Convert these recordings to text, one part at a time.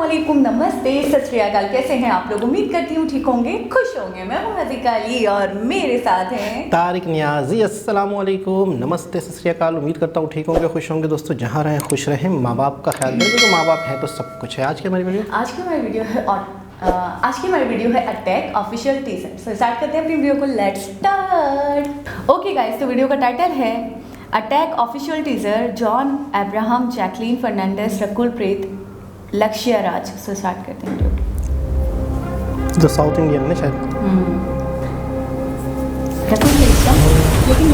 अस्सलामुअलैकुम, नमस्ते, सत श्री अकाल। कैसे हैं आप लोग? उम्मीद करती हूँ ठीक होंगे, खुश होंगे। मैं हूँ हज़ीका अली और मेरे साथ हैं तारिक नियाजी। अस्सलामुअलैकुम, नमस्ते, सत श्री अकाल। उम्मीद करता हूँ ठीक होंगे, खुश होंगे। दोस्तों जहाँ रहें खुश रहें, माँ बाप का ख्याल रखें, तो माँ बाप है तो सब कुछ है। आज की हमारी वीडियो है Attack official teaser. So start करते हैं अपनी वीडियो को, लेट्स स्टार्ट। ओके गाइस, तो वीडियो का टाइटल है Attack official teaser, John Abraham, Jacqueline Fernandez, Rakul Preet, Lakshya Raj. सो स्टार्ट करते हैं वीडियो। जो साउथ इंडियन है शायद। रकुल प्रीत का, लेकिन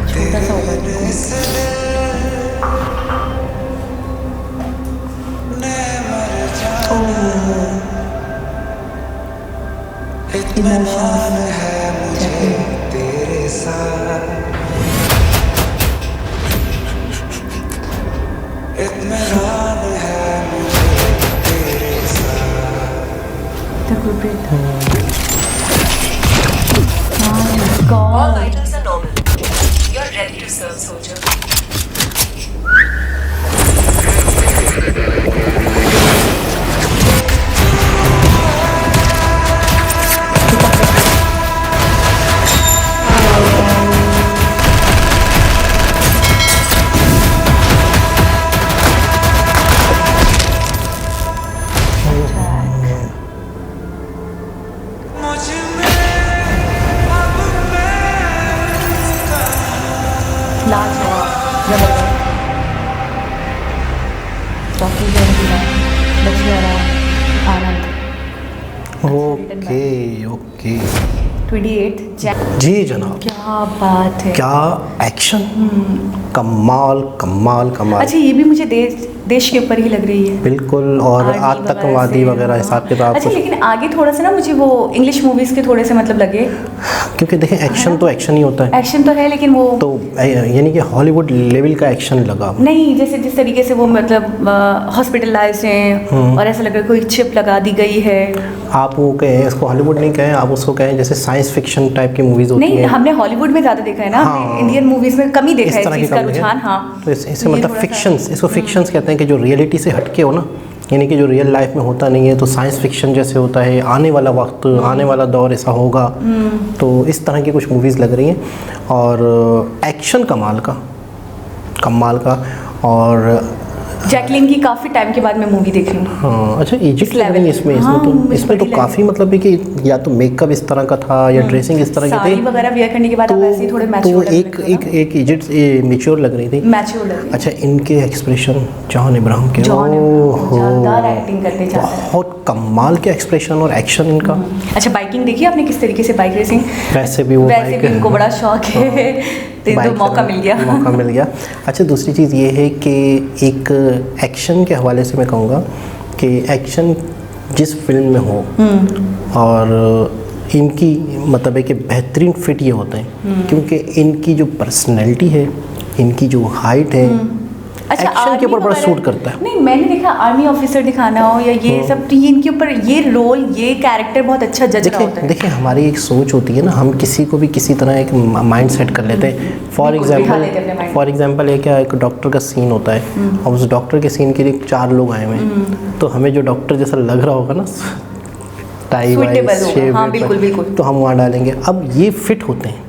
छोटा सा होगा। तेरे साथ इत्मीनान है मुझे तेरे साथ। All vitals are normal. You're ready to serve, soldier. लाजवाब, जबरदस्त। डॉक्टर जयंती, लक्ष्य राज, आनंद। ओके ओके 28 जी जनाब, क्या बात है, क्या एक्शन, कमाल कमाल कमाल। अच्छा ये भी मुझे देश के ऊपर ही लग रही है बिल्कुल, और आर्मी आतंकवादी वगैरह हिसाब किताब। अच्छा, लेकिन आगे थोड़ा सा ना मुझे वो इंग्लिश मूवीज के थोड़े से मतलब लगे, क्योंकि देखें एक्शन तो एक्शन ही होता है, एक्शन तो है लेकिन वो तो यानी कि हॉलीवुड लेवल का एक्शन लगा नहीं, जैसे जिस तरीके से वो मतलब हॉस्पिटलाइज हैं और ऐसा लग रहा है कोई चिप लगा दी गई है। आप वो कहें, इसको हॉलीवुड नहीं कहें, आप उसको कहें जैसे साइंस फिक्शन टाइप की मूवीज होती नहीं, हैं। हमने हॉलीवुड में ज़्यादा देखा है ना, हाँ, इंडियन मूवीज में कम ही देखा है इस तरह चीज़ की का कम रुझान। हाँ, तो इसे मतलब फिक्शंस, इसको फिक्शंस कहते हैं कि जो रियलिटी से हटके हो ना, यानी कि जो रियल लाइफ में होता नहीं है, तो साइंस फिक्शन जैसे होता है, आने वाला वक्त, आने वाला दौर ऐसा होगा, तो इस तरह की कुछ मूवीज़ लग रही हैं। और एक्शन कमाल का। और जैकलीन की काफ़ी टाइम के बाद मैं मूवी देख रही हूँ। हाँ, अच्छा इजिप्ट level नहीं इसमें, हाँ, इसमें तो काफ़ी मतलब है कि या तो मेकअप इस तरह का था या ड्रेसिंग इस तरह की साड़ी थी, वगैरह वियर करने के बाद तो आप ऐसे ही थोड़े मैच्योर एक इजिप्ट मैच्योर लग रही थी। मैच्योर लग रही है। अच्छा, इनके एक्सप्रेशन जॉन इब्राहम के, शानदार एक्टिंग करते जा रहे हैं, बहुत कमाल के एक्सप्रेशन और एक्शन इनका। अच्छा, बाइकिंग देखिए आपने किस तरीके से बाइक रेसिंग, वैसे भी इनको बड़ा शौक है, तो मौका मिल गया। अच्छा, दूसरी चीज़ ये है कि एक एक्शन के हवाले से मैं कहूँगा कि एक्शन जिस फिल्म में हो और इनकी मतलब है कि बेहतरीन फिट ये होते हैं, क्योंकि इनकी जो पर्सनैलिटी है, इनकी जो हाइट है, अच्छा, एक्शन के ऊपर बड़ा सूट करता है। नहीं, मैंने देखा आर्मी ऑफिसर दिखाना हो या ये सब, तो ये इनके ऊपर ये रोल, ये कैरेक्टर बहुत अच्छा जज रहा होता है। देखिए हमारी एक सोच होती है ना, हम किसी को भी किसी तरह एक माइंड सेट कर लेते हैं। फॉर एग्जांपल एक डॉक्टर का सीन होता है और उस डॉक्टर के सीन के लिए 4 लोग आए हुए हैं, तो हमें जो डॉक्टर जैसा लग रहा होगा ना, टाई वाइज, हाँ, बिल्कुल, तो हम वहाँ डालेंगे। अब ये फिट होते हैं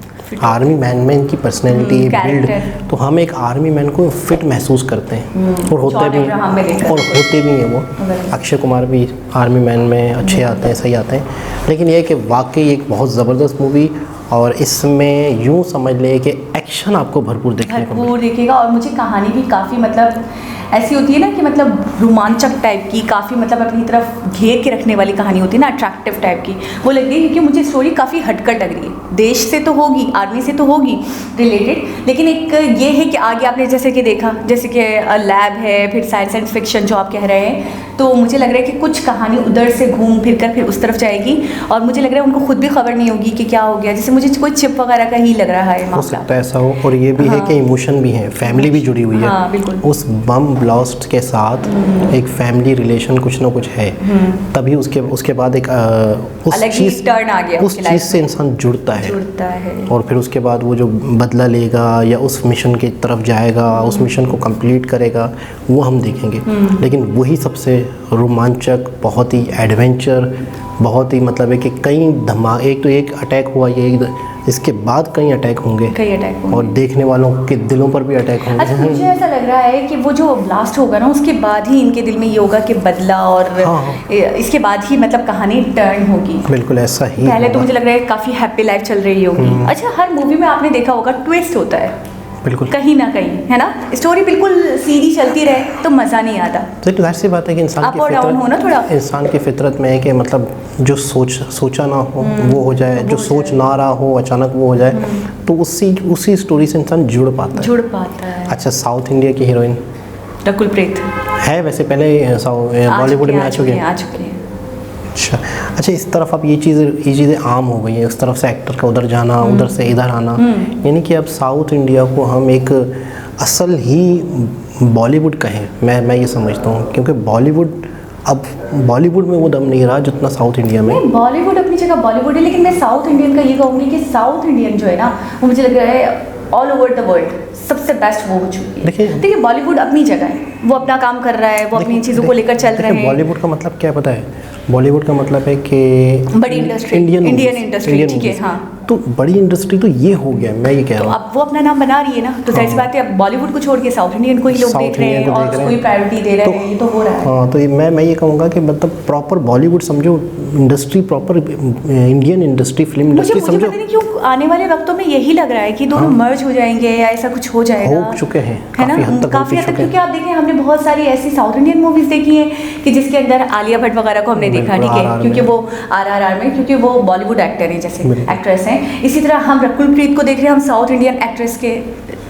आर्मी मैन में, इनकी पर्सनैलिटी बिल्ड, तो हम एक आर्मी मैन को फिट महसूस करते हैं, और होते भी हैं वो। अक्षय कुमार भी आर्मी मैन में अच्छे आते हैं, सही आते हैं। लेकिन ये है कि वाकई एक बहुत ज़बरदस्त मूवी, और इसमें यूँ समझ ले कि एक्शन आपको भरपूर दिखेगा। और मुझे कहानी भी काफ़ी मतलब ऐसी होती है ना कि मतलब रोमांचक टाइप की, काफ़ी मतलब अपनी तरफ घेर के रखने वाली कहानी होती है ना, अट्रैक्टिव टाइप की, वो लग रही है। क्योंकि मुझे स्टोरी काफ़ी हटकर लग रही है, देश से तो होगी, आर्मी से तो होगी रिलेटेड, लेकिन एक ये है कि आगे आपने जैसे कि देखा, जैसे कि लैब है, फिर साइंस एंड फिक्शन जो आप कह रहे हैं, तो मुझे लग रहा है कि कुछ कहानी उधर से घूम फिर कर फिर उस तरफ जाएगी, और मुझे लग रहा है उनको खुद भी खबर नहीं होगी कि क्या हो गया। जैसे मुझे मुझे कोई चिप वगैरह का ही लग रहा है हो मामला। सकता है ऐसा हो। और ये भी है कि इमोशन भी है, फैमिली भी जुड़ी हुई है। हाँ, बिल्कुल। उस बम ब्लास्ट के साथ एक फैमिली रिलेशन कुछ ना कुछ है, तभी उसके बाद एक उस अलग ही चीज़ टर्न आ गया उस उसकी चीज़ लाइफ से इंसान जुड़ता है। और फिर उसके बाद वो जो बदला लेगा या उस मिशन की तरफ जाएगा, उस मिशन को कंप्लीट करेगा, वो हम देखेंगे। लेकिन वही सबसे रोमांचक, बहुत ही एडवेंचर, बहुत ही मतलब है कि कई एक तो एक अटैक हुआ, ये इसके बाद कई अटैक होंगे, और देखने वालों के दिलों पर भी अटैक होंगे। अच्छा, मुझे ऐसा लग रहा है कि वो जो ब्लास्ट होगा ना, उसके बाद ही इनके दिल में ये होगा कि बदला, और इसके बाद ही मतलब कहानी टर्न होगी। बिल्कुल ऐसा ही। पहले तो मुझे लग रहा है काफ़ी हैप्पी लाइफ चल रही होगी। अच्छा, हर मूवी में आपने देखा होगा ट्विस्ट होता है बिल्कुल कहीं ना कहीं, है ना। स्टोरी बिल्कुल सीधी चलती रहे तो मज़ा नहीं आता। तो जाहिर सी बात है कि इंसान अप और डाउन हो ना थोड़ा। इंसान की फितरत में है कि मतलब जो सोचा ना हो वो हो जाए, जो सोच ना रहा हो अचानक वो हो जाए, तो उसी स्टोरी से इंसान जुड़ पाता है। अच्छा, साउथ इंडिया की हीरोइन रकुल प्रीत है, वैसे पहले बॉलीवुड में आ चुके हैं। अच्छा, इस तरफ अब ये चीज़ें आम हो गई हैं, उस तरफ से एक्टर का उधर जाना, उधर से इधर आना, यानी कि अब साउथ इंडिया को हम एक असल ही बॉलीवुड कहें, मैं ये समझता हूँ, क्योंकि बॉलीवुड में वो दम नहीं रहा जितना साउथ इंडिया में। बॉलीवुड अपनी जगह बॉलीवुड है, लेकिन मैं साउथ इंडियन का ये कहूँगी कि साउथ इंडियन जो है ना, वो मुझे लग रहा है ऑल ओवर द वर्ल्ड सबसे बेस्ट वो हो चुकी है। देखिए बॉलीवुड अपनी जगह है, वो अपना काम कर रहा है, वो अपनी चीज़ों को लेकर चल रहे हैं। बॉलीवुड का मतलब क्या पता है? बॉलीवुड का मतलब है कि बड़ी इंडस्ट्री, इंडियन इंडस्ट्री, ठीक है। हाँ, तो बड़ी इंडस्ट्री तो ये हो गया, मैं ये कह रहा हूँ। अब वो अपना नाम बना रही है ना, तो जाहिर सी बात है अब बॉलीवुड को छोड़ के साउथ इंडियन को ही लोग देख रहे हैं और उसको ही प्रायोरिटी दे रहे हैं, ये तो हो रहा है। हाँ, तो मैं ये कहूँगा कि मतलब प्रॉपर बॉलीवुड समझो, industry proper Indian industry, film industry समझो। मुझे पता नहीं क्यों आने वाले वक्तों में यही लग रहा है कि दोनों मर्ज हो जाएंगे या ऐसा कुछ हो जाएगा। हो चुके हैं, है ना, काफ़ी हद तक, क्योंकि आप देखें हमने बहुत सारी ऐसी साउथ इंडियन मूवीज़ देखी हैं कि जिसके अंदर आलिया भट्ट वगैरह को हमने देखा, ठीक है, क्योंकि वो RRR में, क्योंकि वो बॉलीवुड एक्टर हैं, जैसे एक्ट्रेस हैं। इसी तरह हम रकुल प्रीत को देख रहे हैं, हम साउथ इंडियन एक्ट्रेस के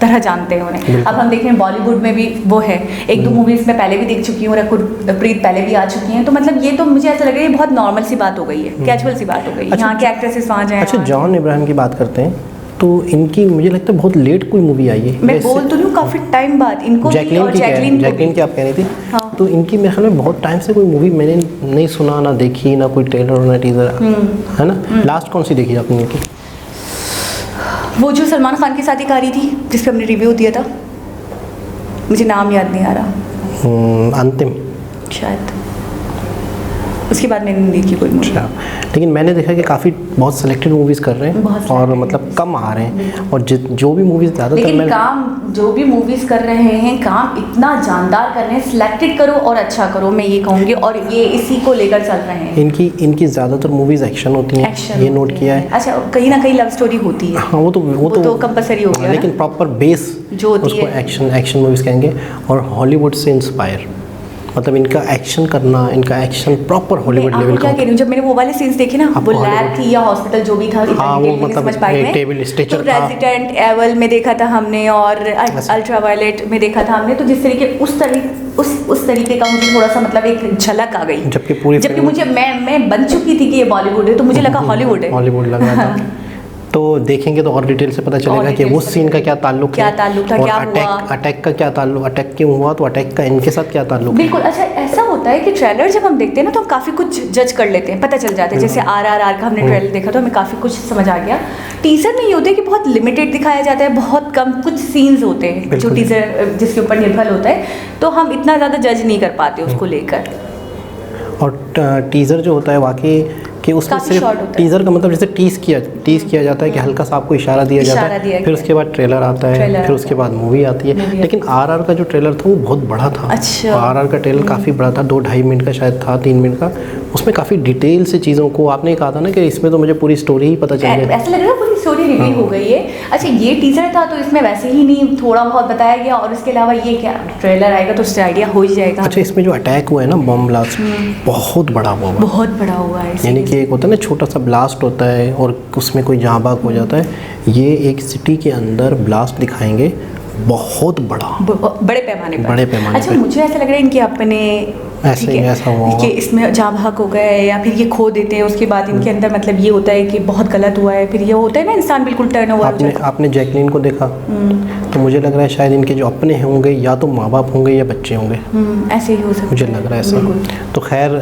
तरह जानते हैं उन्हें। अब हम देख रहे हैं बॉलीवुड में भी वो है, एक दो मूवीज़ में पहले भी देख चुकी हूँ, रकुल प्रीत पहले भी आ चुकी हैं, तो मतलब ये तो मुझे ऐसा लग रहा है बहुत नॉर्मल सी बात हो गई है, कैजुअल सी बात हो गई है। यहाँ के एक्ट्रेसेस वहाँ जाएँ। अच्छा, जॉन इब्राहिम की बात करते हैं, तो इनकी मुझे लगता है बहुत लेट कोई मूवी आई है। मैं बोल तो नहीं हूँ, काफ़ी टाइम बाद इनको। जैकलीन की आप कह रही थी। हाँ। तो इनकी मेरे ख्याल में बहुत टाइम से कोई मूवी मैंने नहीं सुना, ना देखी, ना कोई ट्रेलर ना टीजर, है ना। लास्ट कौन सी देखी आपने इनकी? वो जो सलमान खान के साथ एक आ रही थी जिस पे हमने रिव्यू दिया था, मुझे नाम याद नहीं आ रहा, अंतिम शायद, उसके बाद मैंने नहीं देखी कोई मूवी। लेकिन मैंने देखा कि काफ़ी बहुत सेलेक्टेड मूवीज़ कर रहे हैं और मतलब कम आ रहे हैं, और जो भी मूवीज़ ज़्यादातर, लेकिन काम जो भी मूवीज़ कर रहे हैं, काम इतना जानदार कर रहे हैं, सिलेक्टेड करो और अच्छा करो, मैं ये कहूँगी, और ये इसी को लेकर चल रहे हैं। इनकी ज़्यादातर मूवीज़ एक्शन होती हैं, ये नोट किया है। अच्छा, कहीं ना कहीं लव स्टोरी होती है। हाँ, वो तो कंपलसरी हो गया, लेकिन प्रॉपर बेस जो होती है एक्शन मूवीज़ कहेंगे, और हॉलीवुड से इंस्पायर, मतलब इनका एक्शन करना, इनका एक्शन प्रॉपर हॉलीवुड लेवल का। क्या कह रही हूँ, जब मैंने वो वाले सीन्स देखे ना, वो लैब थी या हॉस्पिटल जो भी था, हाँ, वो मतलब टेबल स्ट्रेचर था, रेजिडेंट एवल में देखा था हमने, और अल्ट्रावायलेट में देखा था हमने, तो जिस तरीके उस तरीके का मुझे थोड़ा सा मतलब एक झलक आ गई, जबकि मुझे मैं बन चुकी थी कि ये बॉलीवुड है, तो मुझे लगा हॉलीवुड है, हॉलीवुड लग रहा था। तो देखेंगे तो और डिटेल से पता चलेगा कि उस सीन का क्या ताल्लुक था, क्या हुआ, अटैक का क्या ताल्लुक, अटैक क्यों हुआ, तो अटैक का इनके साथ क्या ताल्लुक। बिल्कुल। अच्छा, ऐसा होता है कि ट्रेलर जब हम देखते हैं ना, तो हम काफ़ी कुछ जज कर लेते हैं, पता चल जाता है। जैसे RRR का हमने ट्रेलर देखा तो हमें काफ़ी कुछ समझ आ गया। टीजर में ये होता है कि बहुत लिमिटेड दिखाया जाता है, बहुत कम कुछ सीन्स होते हैं जो टीजर जिसके ऊपर निर्भर होता है, तो हम इतना ज़्यादा जज नहीं कर पाते उसको लेकर। और टीज़र जो होता है वाकई कि उसमें सिर्फ टीज़र का मतलब जैसे टीज़ किया जाता है कि हल्का सा आपको इशारा दिया जाता है, फिर उसके बाद ट्रेलर आता है, फिर उसके बाद मूवी आती है। लेकिन RR का जो ट्रेलर था वो बहुत बड़ा था। अच्छा। RR का ट्रेलर काफ़ी बड़ा था, 2-2.5 मिनट का शायद था, 3 मिनट का। उसमें काफ़ी डिटेल से चीज़ों को, आपने कहा था ना कि इसमें तो मुझे पूरी स्टोरी ही पता चल गई, ऐसा लग रहा है पूरी स्टोरी रिवील हो गई है। अच्छा, ये टीजर था तो इसमें वैसे ही नहीं, थोड़ा बहुत बताया गया, और इसके अलावा ये क्या ट्रेलर आएगा तो उससे आइडिया हो ही जाएगा। अच्छा, इसमें जो अटैक हुआ है ना, बम ब्लास्ट, बहुत बड़ा हुआ है, बहुत बड़ा हुआ है। यानी कि एक होता है ना छोटा सा ब्लास्ट होता है और उसमें कोई जहाँ बाग हो जाता है, ये एक सिटी के अंदर ब्लास्ट दिखाएंगे, बहुत बड़ा, बड़े पैमाने पर। बड़े पैमाने अच्छा, मुझे ऐसा लग रहा है इनके अपने ऐसे ही ऐसा हुआ कि इसमें जा भाग हो गए या फिर ये खो देते हैं, उसके बाद इनके अंदर मतलब ये होता है कि बहुत गलत हुआ है, फिर ये होता है ना इंसान बिल्कुल टर्न ओवर। आपने जैकलीन को देखा तो मुझे लग रहा है शायद इनके जो अपने होंगे या तो माँ बाप होंगे या बच्चे होंगे, ऐसे ही हो सकता है, मुझे लग रहा है ऐसा। तो खैर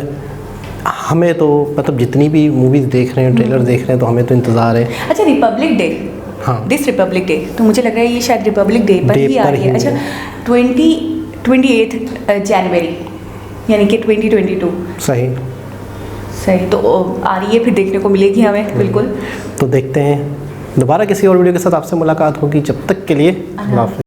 हमें तो मतलब जितनी भी मूवीज़ देख रहे हैं, ट्रेलर देख रहे हैं, तो हमें तो इंतज़ार है। अच्छा रिपब्लिक डे, हाँ दिस रिपब्लिक डे, तो मुझे लग रहा है ये शायद रिपब्लिक डे पर ही आ रही है। अच्छा 28 जनवरी यानी कि 2022। सही सही, तो आ रही है, फिर देखने को मिलेगी हमें बिल्कुल। तो देखते हैं, दोबारा किसी और वीडियो के साथ आपसे मुलाकात होगी, जब तक के लिए अल्लाह हाफ़िज़।